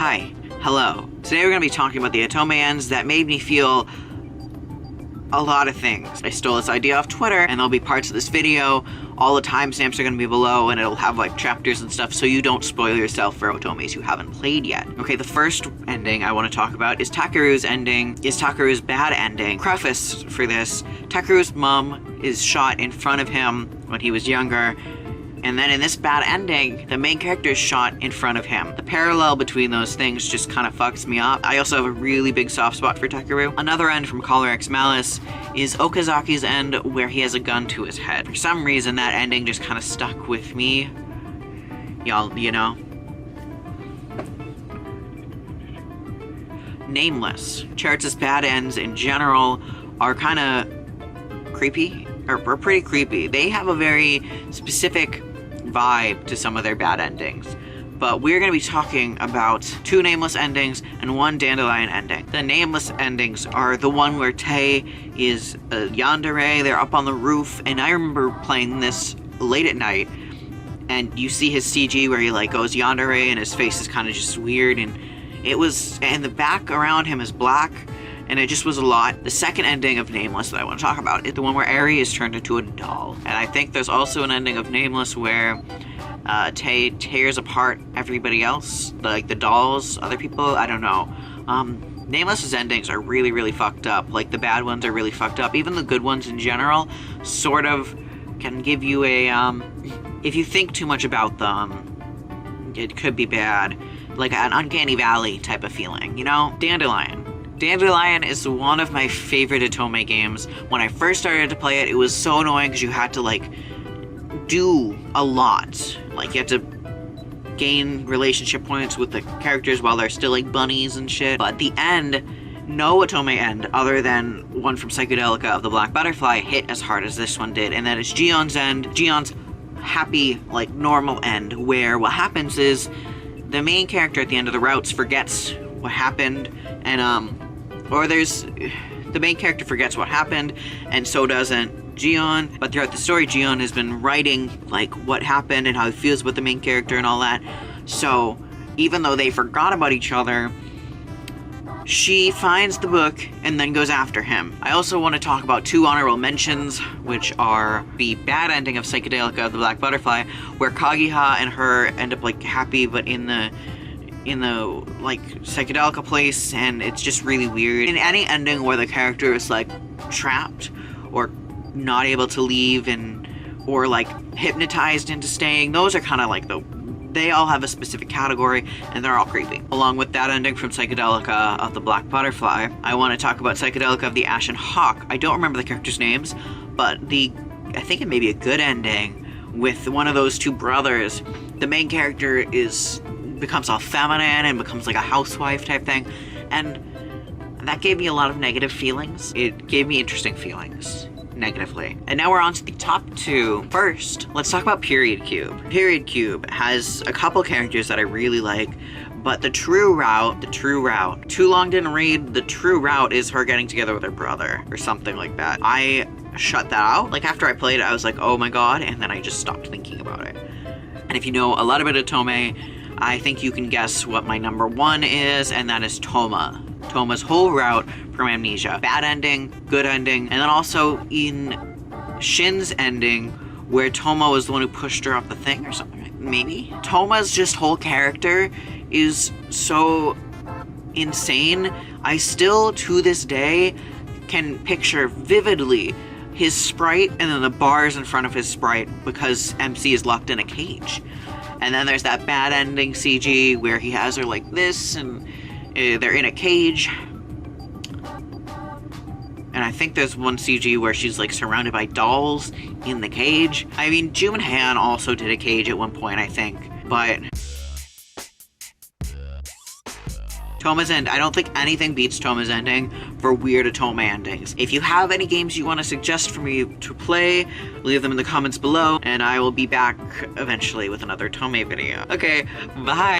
Hi, hello. Today we're going to be talking about the otome ends that made me feel a lot of things. I stole this idea off Twitter, and there'll be parts of this video. All the timestamps are going to be below, and it'll have like chapters and stuff, so you don't spoil yourself for otomes you haven't played yet. Okay, the first ending I want to talk about is Takeru's ending, is Takeru's bad ending. Preface for this, Takeru's mom is shot in front of him when he was younger, and then in this bad ending, the main character is shot in front of him. The parallel between those things just kind of fucks me up. I also have a really big soft spot for Takeru. Another end from Collar X Malice is Okazaki's end, where he has a gun to his head. For some reason, that ending just kind of stuck with me. Y'all, you know. Nameless. Cherritz's bad ends in general are kind of creepy, or pretty creepy. They have a very specific vibe to some of their bad endings, but we're going to be talking about two nameless endings and one dandelion ending. The nameless endings are the one where Tay is a yandere, they're up on the roof, and I remember playing this late at night, and you see his CG where he like goes yandere and his face is kind of just weird, and the back around him is black, and it just was a lot. The second ending of Nameless that I want to talk about is the one where Eri is turned into a doll. And I think there's also an ending of Nameless where Tay tears apart everybody else, like the dolls, other people, I don't know. Nameless's endings are really, really fucked up. Like, the bad ones are really fucked up. Even the good ones in general sort of can give you a, if you think too much about them, it could be bad. Like an uncanny valley type of feeling, you know? Dandelion. Dandelion is one of my favorite otome games. When I first started to play it, it was so annoying because you had to like do a lot. Like, you had to gain relationship points with the characters while they're still like bunnies and shit. But at the end, no otome end other than one from Psychedelica of the Black Butterfly hit as hard as this one did, and that is Gion's end. Gion's happy, like, normal end, where what happens is the main character at the end of the routes forgets what happened, and the main character forgets what happened, and so doesn't Gion. But throughout the story, Gion has been writing like what happened and how he feels about the main character and all that. So even though they forgot about each other, she finds the book and then goes after him. I also want to talk about two honorable mentions, which are the bad ending of Psychedelica of the Black Butterfly, where Kagiha and her end up like happy, but in the like Psychedelica place, and it's just really weird. In any ending where the character is like trapped or not able to leave or like hypnotized into staying, those are kind of like they all have a specific category, and they're all creepy. Along with that ending from Psychedelica of the Black Butterfly, I want to talk about Psychedelica of the Ashen Hawk. I don't remember the characters' names, but I think it may be a good ending with one of those two brothers. The main character becomes all feminine and becomes like a housewife type thing, and that gave me a lot of negative feelings. It gave me interesting feelings, negatively. And now we're on to the top two. First, let's talk about Period Cube. Period Cube has a couple characters that I really like, but the true route, too long didn't read, the true route is her getting together with her brother, or something like that. I shut that out. Like, after I played it, I was like, oh my god, and then I just stopped thinking about it. And if you know a lot about otome, I think you can guess what my number one is, and that is Toma. Toma's whole route from Amnesia. Bad ending, good ending, and then also in Shin's ending, where Toma was the one who pushed her up the thing or something, maybe? Toma's just whole character is so insane. I still, to this day, can picture vividly his sprite and then the bars in front of his sprite because MC is locked in a cage. And then there's that bad ending CG where he has her like this, and they're in a cage. And I think there's one CG where she's like surrounded by dolls in the cage. I mean, Jun Han also did a cage at one point, I think. But Toma's end, I don't think anything beats Toma's ending for weird otome endings. If you have any games you want to suggest for me to play, leave them in the comments below, and I will be back eventually with another otome video. Okay, bye!